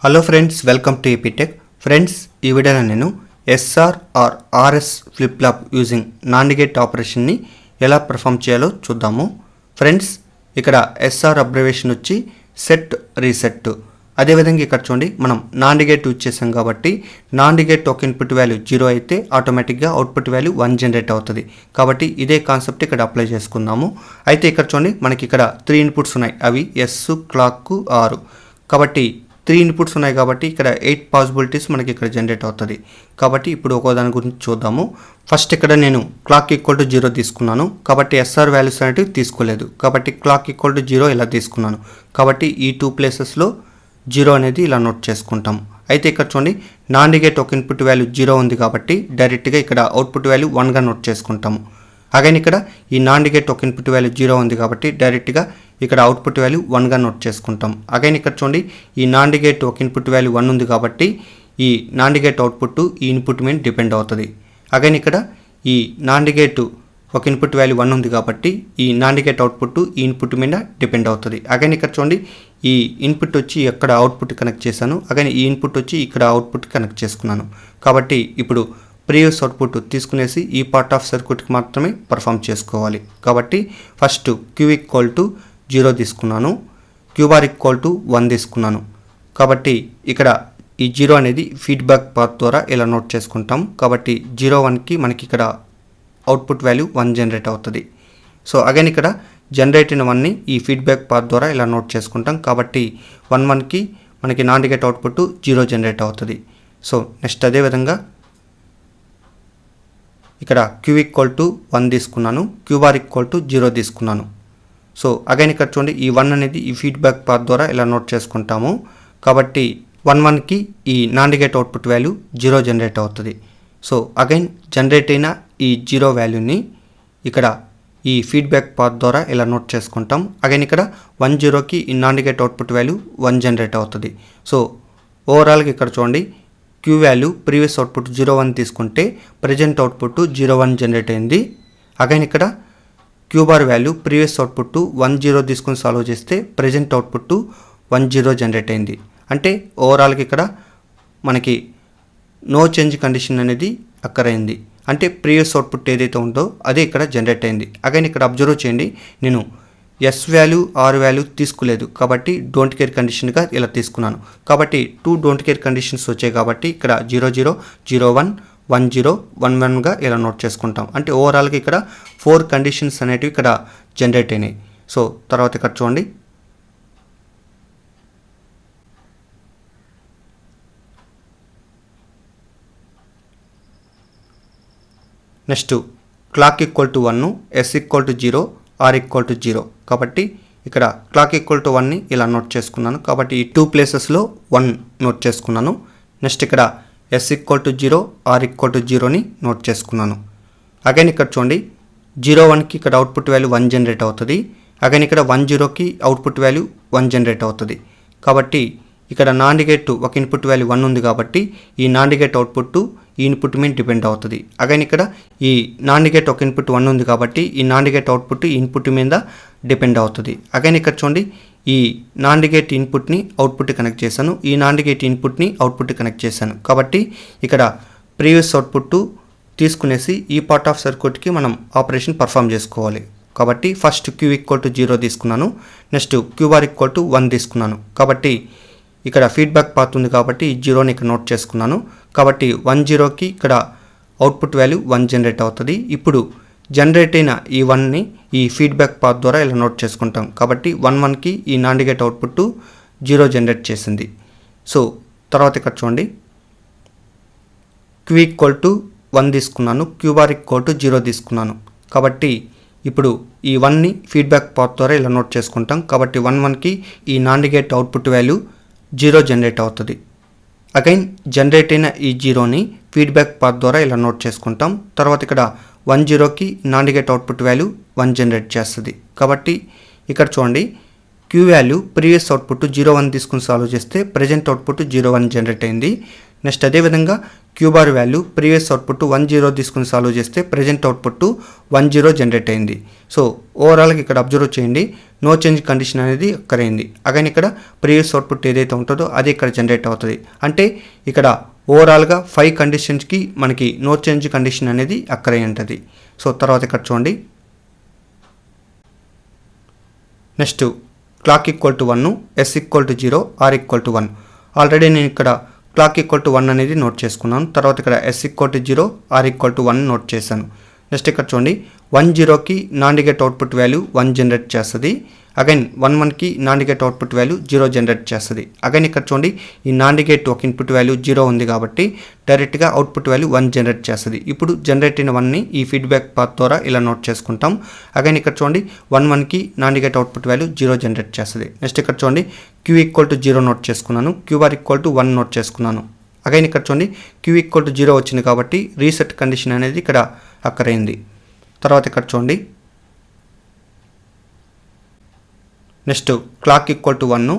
Hello friends, welcome to EP Tech. Friends, ఈ వీడియోలో నేను SR R RS flip flop using NAND gate ఆపరేషన్ని ఎలా పర్ఫామ్ చేయాలో చూద్దాము. ఫ్రెండ్స్, ఇక్కడ ఎస్ఆర్ అబ్రివేషన్ వచ్చి సెట్ రీసెట్. అదేవిధంగా ఇక్కడ చూడండి, మనం నాండ్ గేట్ యూజ్ చేసాం కాబట్టి నాండ్ గేట్ ఒక ఇన్పుట్ వాల్యూ 0 అయితే ఆటోమేటిక్గా అవుట్పుట్ వాల్యూ 1 జనరేట్ అవుతుంది. కాబట్టి ఇదే కాన్సెప్ట్ ఇక్కడ అప్లై చేసుకుందాము. అయితే ఇక్కడ చూడండి, మనకి ఇక్కడ 3 ఇన్పుట్స్ ఉన్నాయి. అవి ఎస్, క్లాక్, ఆర్. కాబట్టి 3 ఇన్పుట్స్ ఉన్నాయి కాబట్టి ఇక్కడ 8 పాసిబిలిటీస్ మనకి ఇక్కడ జనరేట్ అవుతుంది. కాబట్టి ఇప్పుడు ఒక్కో దాని గురించి చూద్దాము. ఫస్ట్ ఇక్కడ నేను క్లాక్ ఈక్వల్ టు 0 తీసుకున్నాను కాబట్టి ఎస్ఆర్ వాల్యూస్ అనేటివి తీసుకోలేదు. కాబట్టి క్లాక్ ఈక్వల్ టు 0 ఇలా తీసుకున్నాను. కాబట్టి ఈ 2 ప్లేసెస్లో 0 అనేది ఇలా నోట్ చేసుకుంటాం. అయితే ఇక్కడ చూడండి, నాండ్ గేట్ ఒక ఇన్పుట్ వాల్యూ 0 ఉంది కాబట్టి డైరెక్ట్గా ఇక్కడ అవుట్పుట్ వాల్యూ 1గా నోట్ చేసుకుంటాము. అగైన్ ఇక్కడ ఈ నాండ్ గేట్ ఒక ఇన్పుట్ వాల్యూ 0 ఉంది కాబట్టి డైరెక్ట్గా ఇక్కడ అవుట్పుట్ వాల్యూ 1గా నోట్ చేసుకుంటాం. అగైన్ ఇక్కడ చూడండి, ఈ నాండ్ గేట్ ఒక ఇన్పుట్ వాల్యూ 1 ఉంది కాబట్టి ఈ నాండ్ గేట్ అవుట్పుట్ ఈ ఇన్పుట్ మీద డిపెండ్ అవుతుంది. అగైన్ ఇక్కడ ఈ నాండ్ గేట్ ఒక ఇన్పుట్ వాల్యూ 1 ఉంది కాబట్టి ఈ నాండ్ గేట్ అవుట్పుట్ ఈ ఇన్పుట్ మీద డిపెండ్ అవుతుంది. అగైన్ ఇక్కడ చూడండి, ఈ ఇన్పుట్ వచ్చి ఎక్కడ అవుట్పుట్ కనెక్ట్ చేశాను, అగైన్ ఈ ఇన్పుట్ వచ్చి ఇక్కడ అవుట్పుట్ కనెక్ట్ చేసుకున్నాను. కాబట్టి ఇప్పుడు ప్రీవియస్ అవుట్పుట్ తీసుకునేసి ఈ పార్ట్ ఆఫ్ సర్క్యూట్కి మాత్రమే పర్ఫామ్ చేసుకోవాలి. కాబట్టి ఫస్ట్ క్యూ ఈక్వల్ టు 0 తీసుకున్నాను, క్యూ బార్ ఈక్వల్ టు 1 తీసుకున్నాను. కాబట్టి ఇక్కడ ఈ 0 అనేది ఫీడ్బ్యాక్ పాత్ ద్వారా ఇలా నోట్ చేసుకుంటాం. కాబట్టి 0-1కి మనకి ఇక్కడ అవుట్పుట్ వాల్యూ 1 జనరేట్ అవుతుంది. సో అగైన్ ఇక్కడ జనరేట్ అయిన 1ని ఈ ఫీడ్బ్యాక్ పాత్ ద్వారా ఇలా నోట్ చేసుకుంటాం. కాబట్టి 1-1కి మనకి నాండ్ గేట్ అవుట్పుట్ 0 జనరేట్ అవుతుంది. సో నెక్స్ట్ అదేవిధంగా ఇక్కడ క్యూ ఈక్వల్ టు 1 తీసుకున్నాను, క్యూ బార్ ఈక్వల్ టు 0 తీసుకున్నాను. సో అగైన్ ఇక్కడ చూడండి, ఈ 1 అనేది ఈ ఫీడ్బ్యాక్ పాత్ ద్వారా ఇలా నోట్ చేసుకుంటాము. కాబట్టి 1-1కి ఈ NAND gate output value 0 generate అవుతుంది. సో అగైన్ జనరేట్ అయిన ఈ 0 వాల్యూని ఇక్కడ ఈ ఫీడ్బ్యాక్ పాత్ ద్వారా ఇలా నోట్ చేసుకుంటాం. అగైన్ ఇక్కడ 1-0కి ఈ NAND gate output value 1 generate అవుతుంది. సో ఓవరాల్గా ఇక్కడ చూడండి, క్యూ వాల్యూ ప్రీవియస్ అవుట్పుట్ 0-1 తీసుకుంటే ప్రజెంట్ అవుట్పుట్ 0-1 జనరేట్ అయింది. అగైన్ ఇక్కడ queue bar value previous output 1-0 తీసుకుని సాల్వ్ చేస్తే ప్రజెంట్ అవుట్పుట్ 1-0 జనరేట్ అయింది. అంటే ఓవరాల్గా ఇక్కడ మనకి నో చేంజ్ కండిషన్ అనేది అక్కరైంది. అంటే ప్రీవియస్ అవుట్పుట్ ఏదైతే ఉందో అదే ఇక్కడ జనరేట్ అయింది. అగైన్ ఇక్కడ అబ్జర్వ్ చేయండి, నేను ఎస్ వాల్యూ ఆర్ వాల్యూ తీసుకోలేదు కాబట్టి డోంట్ కేర్ కండిషన్గా ఇలా తీసుకున్నాను. కాబట్టి 2 డోంట్ కేర్ కండిషన్స్ వచ్చాయి కాబట్టి ఇక్కడ 0-0, 0-1, 1-0, 1-1గా ఇలా నోట్ చేసుకుంటాం. అంటే ఓవరాల్గా ఇక్కడ 4 కండిషన్స్ అనేటివి ఇక్కడ జనరేట్ అయినాయి. సో తర్వాత ఇక్కడ చూడండి, next clock equal to 1, S equal to 0, R equal to 0. కాబట్టి ఇక్కడ క్లాక్ ఈక్వల్ టు 1ని ఇలా నోట్ చేసుకున్నాను. కాబట్టి ఈ 2 ప్లేసెస్లో 1 నోట్ చేసుకున్నాను. నెక్స్ట్ ఇక్కడ S equal to 0, R equal to 0ని నోట్ చేసుకున్నాను. అగైన్ ఇక్కడ చూడండి, 0-1కి ఇక్కడ అవుట్పుట్ వాల్యూ 1 జనరేట్ అవుతుంది. అగైన్ ఇక్కడ 1-0కి అవుట్పుట్ వాల్యూ 1 జనరేట్ అవుతుంది. కాబట్టి ఇక్కడ నాండ్ గేట్ ఒక ఇన్పుట్ వాల్యూ 1 ఉంది కాబట్టి ఈ నాండ్ గేట్ అవుట్పుట్ ఈ ఇన్పుట్ మీద డిపెండ్ అవుతుంది. అగైన్ ఇక్కడ ఈ నాండ్ గేట్ ఒక ఇన్పుట్ 1 ఉంది కాబట్టి ఈ నాండ్ గేట్ అవుట్పుట్ ఈ ఇన్పుట్ మీద డిపెండ్ అవుతుంది. అగైన్ ఇక్కడ చూడండి, ఈ నాండ్ గేట్ ఇన్పుట్ని అవుట్పుట్ కనెక్ట్ చేశాను, ఈ నాండ్ గేట్ ఇన్పుట్ని అవుట్పుట్ కనెక్ట్ చేశాను. కాబట్టి ఇక్కడ ప్రీవియస్ అవుట్పుట్ తీసుకునేసి ఈ పార్ట్ ఆఫ్ సర్క్యూట్కి మనం ఆపరేషన్ పర్ఫామ్ చేసుకోవాలి. కాబట్టి ఫస్ట్ క్యూ ఈక్వల్ టు 0 తీసుకున్నాను, next Q bar equal to 1 తీసుకున్నాను. కాబట్టి ఇక్కడ ఫీడ్బ్యాక్ పాత్ ఉంది కాబట్టి ఈ 0ని ఇక్కడ నోట్ చేసుకున్నాను. కాబట్టి 1-0కి ఇక్కడ అవుట్పుట్ వాల్యూ 1 జనరేట్ అవుతుంది. ఇప్పుడు జనరేట్ అయిన ఈ 1ని ఈ ఫీడ్బ్యాక్ పాత్ ద్వారా ఇలా నోట్ చేసుకుంటాం. కాబట్టి 1-1కి ఈ నాండ్ గేట్ అవుట్పుట్ 0 జనరేట్ చేసింది. సో తర్వాత ఇక్కడ చూడండి, క్యూ ఈక్వల్ టు 1 తీసుకున్నాను, క్యూ బార్ ఈక్వల్ టు 0 తీసుకున్నాను. కాబట్టి ఇప్పుడు ఈ 1ని ఫీడ్బ్యాక్ పాత్ ద్వారా ఇలా నోట్ చేసుకుంటాం. కాబట్టి 1-1కి ఈ NAND gate output value 0 generate అవుతుంది. అగైన్ జనరేట్ అయిన ఈ 0ని ఫీడ్బ్యాక్ పాత్ ద్వారా ఇలా నోట్ చేసుకుంటాం. తర్వాత ఇక్కడ 1-0కి NAND gate output value 1 generate చేస్తుంది. కాబట్టి ఇక్కడ చూడండి, క్యూ వాల్యూ ప్రీవియస్ అవుట్పుట్ 0-1 తీసుకుని సాల్వ్ చేస్తే ప్రజెంట్ అవుట్పుట్ 0-1 జనరేట్ అయింది. నెక్స్ట్ అదేవిధంగా queue bar value previous output 10 తీసుకుని సాల్వ్ చేస్తే ప్రజెంట్ అవుట్పుట్ 10 జనరేట్ అయింది. సో ఓవరాల్గా ఇక్కడ అబ్జర్వ్ చేయండి, నో చేంజ్ కండిషన్ అనేది అక్కరైంది. అగైన్ ఇక్కడ ప్రీవియస్ అవుట్పుట్ ఏదైతే ఉంటుందో అది ఇక్కడ జనరేట్ అవుతుంది. అంటే ఇక్కడ ఓవరాల్గా 5 కండిషన్స్కి మనకి నో చేంజ్ కండిషన్ అనేది అక్కరై ఉంటుంది. సో తర్వాత ఇక్కడ చూడండి, next clock equal to 1, S equal to 0, R equal to 1. Already నేను ఇక్కడ క్లాక్ ఈక్వల్ టు 1 అనేది నోట్ చేసుకున్నాను. తర్వాత ఇక్కడ S equal to 0, R equal to 1 note చేశాను. నెక్స్ట్ ఇక్కడ చూడండి, 10కి NAND gate output value 1 generate చేస్తుంది. అగైన్ 11కి NAND gate output value 0 generate చేస్తుంది. అగైన్ ఇక్కడ చూడండి, ఈ నాన్ నెగెట్ ఒక ఇన్పుట్ వాల్యూ 0 ఉంది కాబట్టి డైరెక్ట్గా అవుట్పుట్ వాల్యూ 1 జనరేట్ చేస్తుంది. ఇప్పుడు జనరేట్ అయిన 1ని ఈ ఫీడ్బ్యాక్ పాత్ ద్వారా ఇలా నోట్ చేసుకుంటాం. అగైన్ ఇక్కడ చూడండి, 11కి NAND gate output value 0 generate చేస్తుంది. నెక్స్ట్ ఇక్కడ చూడండి, క్యూ ఈక్వల్ టు 0 నోట్ చేసుకున్నాను, Q bar equal to 1 note చేసుకున్నాను. అగైన్ ఇక్కడ చూడండి, క్యూ ఈక్వల్ టు 0 వచ్చింది కాబట్టి రీసెట్ కండిషన్ అనేది ఇక్కడ అక్కరైంది. తర్వాత ఇక్కడ చూడండి, next clock equal to 1,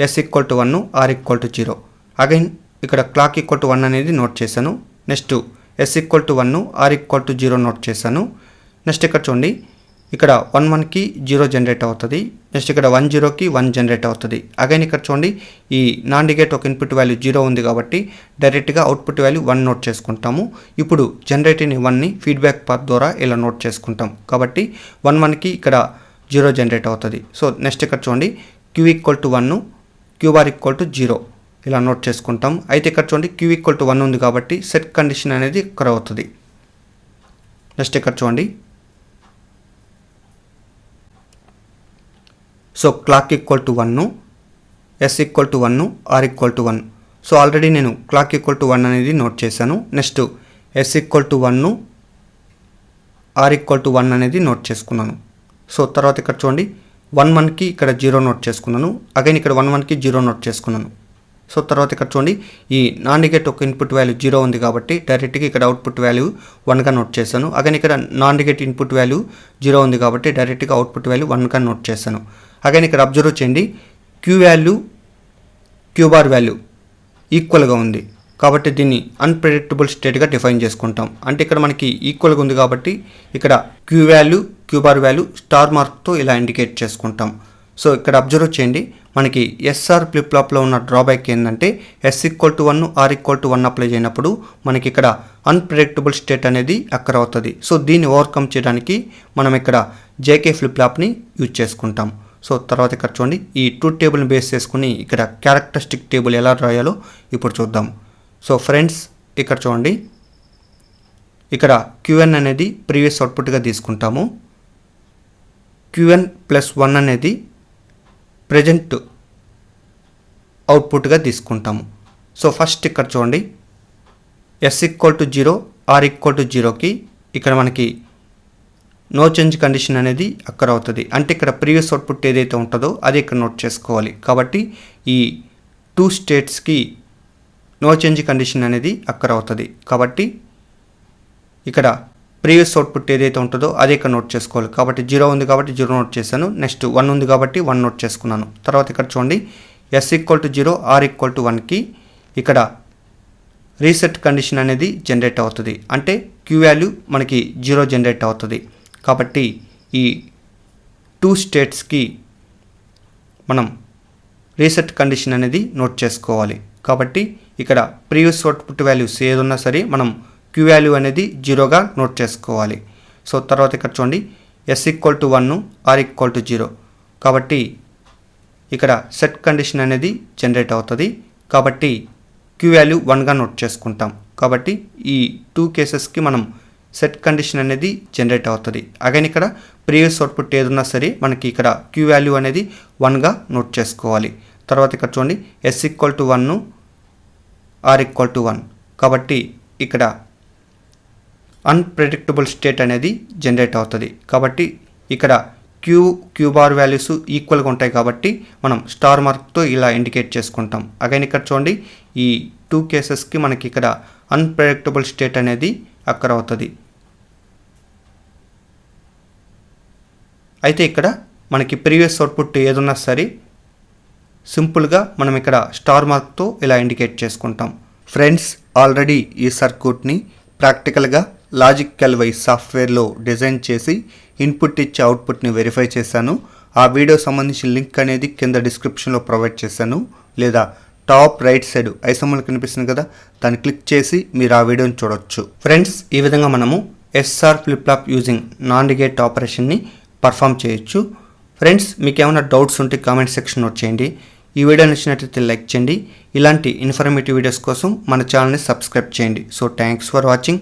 S equal to 1, R equal to 0. Again ఇక్కడ క్లాక్ ఈక్వల్ టు 1 అనేది నోట్ చేశాను. Next S equal to 1, R equal to 0 note చేశాను. నెక్స్ట్ ఇక్కడ చూడండి, ఇక్కడ 11కి 0 జనరేట్ అవుతుంది. నెక్స్ట్ ఇక్కడ 10కి 1 జనరేట్ అవుతుంది. అగైన్ ఇక్కడ చూడండి, ఈ నాన్ నెగెట్ ఒక ఇన్పుట్ వాల్యూ 0 ఉంది కాబట్టి డైరెక్ట్గా అవుట్పుట్ వాల్యూ 1 నోట్ చేసుకుంటాము. ఇప్పుడు జనరేట్ అయిన 1ని ఫీడ్బ్యాక్ పాత్ ద్వారా ఇలా నోట్ చేసుకుంటాం. కాబట్టి 11కి ఇక్కడ 0 జనరేట్ అవుతుంది. సో నెక్స్ట్ ఇక్కడ చూడండి, Q equal to 1, Q bar equal to 0 ఇలా నోట్ చేసుకుంటాం. అయితే ఇక్కడ చూడండి, క్యూ ఈక్వల్ టు 1 ఉంది కాబట్టి సెట్ కండిషన్ అనేది ఇక్కడ అవుతుంది. నెక్స్ట్ ఇక్కడ చూడండి, so clock equal to 1, S equal to 1, R equal to 1. So already నేను క్లాక్ ఈక్వల్ టు 1 అనేది నోట్ చేశాను. Next S equal to 1, R equal to 1 అనేది నోట్ చేసుకున్నాను. సో తర్వాత ఇక్కడ చూడండి, 11కి ఇక్కడ 0 నోట్ చేసుకున్నాను. అగైన్ ఇక్కడ 11కి 0 నోట్ చేసుకున్నాను. సో తర్వాత ఇక్కడ చూడండి, ఈ నాన్ నెగెట్ ఒక ఇన్పుట్ వాల్యూ 0 ఉంది కాబట్టి డైరెక్ట్గా ఇక్కడ అవుట్పుట్ వాల్యూ 1గా నోట్ చేశాను. అగైన్ ఇక్కడ నాన్ నెగెట్ ఇన్పుట్ వాల్యూ 0 ఉంది కాబట్టి డైరెక్ట్గా అవుట్పుట్ వాల్యూ 1గా నోట్ చేశాను. అగైన్ ఇక్కడ అబ్జర్వ్ చేయండి, Q value Q bar value ఈక్వల్గా ఉంది కాబట్టి దీన్ని అన్ప్రెడిక్టబుల్ స్టేట్గా డిఫైన్ చేసుకుంటాం. అంటే ఇక్కడ మనకి ఈక్వల్గా ఉంది కాబట్టి ఇక్కడ Q value Q bar value star మార్క్తో ఇలా ఇండికేట్ చేసుకుంటాం. సో ఇక్కడ అబ్జర్వ్ చేయండి, మనకి ఎస్ఆర్ ఫ్లిప్ ఫ్లాప్లో ఉన్న డ్రాబ్యాక్ ఏంటంటే S equal to 1, R equal to 1 apply చేయనప్పుడు మనకి ఇక్కడ అన్ప్రెడిక్టబుల్ స్టేట్ అనేది అక్కడ అవుతుంది. సో దీన్ని ఓవర్కమ్ చేయడానికి మనం ఇక్కడ జేకే ఫ్లిప్ ఫ్లాప్ని యూజ్ చేసుకుంటాం. సో తర్వాత ఇక్కడ చూడండి, ఈ ట్రూత్ టేబుల్ని బేస్ చేసుకుని ఇక్కడ క్యారెక్టరిస్టిక్ టేబుల్ ఎలా రాయాలో ఇప్పుడు చూద్దాం. సో ఫ్రెండ్స్ ఇక్కడ చూడండి, ఇక్కడ క్యూఎన్ అనేది ప్రీవియస్ అవుట్పుట్గా తీసుకుంటాము. క్యూఎన్ ప్లస్ 1 అనేది ప్రజెంట్ అవుట్పుట్గా తీసుకుంటాము. సో ఫస్ట్ ఇక్కడ చూడండి, S equal to 0, R equal to 0కి ఇక్కడ మనకి నో చేంజ్ కండిషన్ అనేది అక్కడ అవుతుంది. అంటే ఇక్కడ ప్రీవియస్ అవుట్పుట్ ఏదైతే ఉంటుందో అది ఇక్కడ నోట్ చేసుకోవాలి. కాబట్టి ఈ 2 స్టేట్స్కి నో చేంజ్ కండిషన్ అనేది అక్కడ అవుతుంది. కాబట్టి ఇక్కడ ప్రీవియస్ అవుట్పుట్ ఏదైతే ఉంటుందో అది ఇక్కడ నోట్ చేసుకోవాలి. కాబట్టి 0 ఉంది కాబట్టి 0 నోట్ చేశాను. నెక్స్ట్ 1 ఉంది కాబట్టి 1 నోట్ చేసుకున్నాను. తర్వాత ఇక్కడ చూడండి, S equal to 0, R equal to 1కి ఇక్కడ రీసెట్ కండిషన్ అనేది జనరేట్ అవుతుంది. అంటే క్యూ వాల్యూ మనకి 0 జనరేట్ అవుతుంది. కాబట్టి ఈ 2 స్టేట్స్కి మనం రీసెట్ కండిషన్ అనేది నోట్ చేసుకోవాలి. కాబట్టి ఇక్కడ ప్రీవియస్ అవుట్పుట్ వాల్యూస్ ఏదున్నా సరే మనం క్యూ వాల్యూ అనేది 0గా నోట్ చేసుకోవాలి. సో తర్వాత ఇక్కడ చూడండి, S equal to 1, R equal to 0 కాబట్టి ఇక్కడ సెట్ కండిషన్ అనేది జనరేట్ అవుతుంది. కాబట్టి క్యూ వాల్యూ 1గా నోట్ చేసుకుంటాం. కాబట్టి ఈ 2 కేసెస్కి మనం సెట్ కండిషన్ అనేది జనరేట్ అవుతుంది. అగైన్ ఇక్కడ ప్రీవియస్ అవుట్పుట్ ఏదున్నా సరే మనకి ఇక్కడ క్యూ వాల్యూ అనేది 1గా నోట్ చేసుకోవాలి. తర్వాత ఇక్కడ చూడండి, S equal to 1, R equal to 1 కాబట్టి ఇక్కడ అన్ప్రెడిక్టబుల్ స్టేట్ అనేది జనరేట్ అవుతుంది. కాబట్టి ఇక్కడ క్యూ బార్ వాల్యూస్ ఈక్వల్గా ఉంటాయి కాబట్టి మనం స్టార్ మార్క్తో ఇలా ఇండికేట్ చేసుకుంటాం. అగైన్ ఇక్కడ చూడండి, ఈ 2 కేసెస్కి మనకి ఇక్కడ అన్ప్రెడిక్టబుల్ స్టేట్ అనేది అక్కడ అవుతుంది. అయితే ఇక్కడ మనకి ప్రీవియస్ అవుట్పుట్ ఏదున్నా సరే సింపుల్గా మనం ఇక్కడ స్టార్ మార్క్తో ఇలా ఇండికేట్ చేసుకుంటాం. ఫ్రెండ్స్, ఆల్రెడీ ఈ సర్క్యూట్ని ప్రాక్టికల్గా లాజికల్ వై సాఫ్ట్వేర్లో డిజైన్ చేసి ఇన్పుట్ ఇచ్చి అవుట్పుట్ని వెరిఫై చేశాను. ఆ వీడియో సంబంధించిన లింక్ అనేది కింద డిస్క్రిప్షన్లో ప్రొవైడ్ చేశాను, లేదా టాప్ రైట్ సైడ్ ఐసమ్మలు కనిపిస్తుంది కదా, దాన్ని క్లిక్ చేసి మీరు ఆ వీడియోని చూడొచ్చు. ఫ్రెండ్స్, ఈ విధంగా మనము SR flip flop using NAND gate ఆపరేషన్ని పర్ఫామ్ చేయొచ్చు. ఫ్రెండ్స్, మీకు ఏమైనా డౌట్స్ ఉంటే కామెంట్ సెక్షన్ నోట్ చేయండి. ఈ వీడియో నచ్చినట్లయితే లైక్ చేయండి. ఇలాంటి ఇన్ఫర్మేటివ్ వీడియోస్ కోసం మన ఛానల్ని సబ్స్క్రైబ్ చేయండి. So thanks for watching.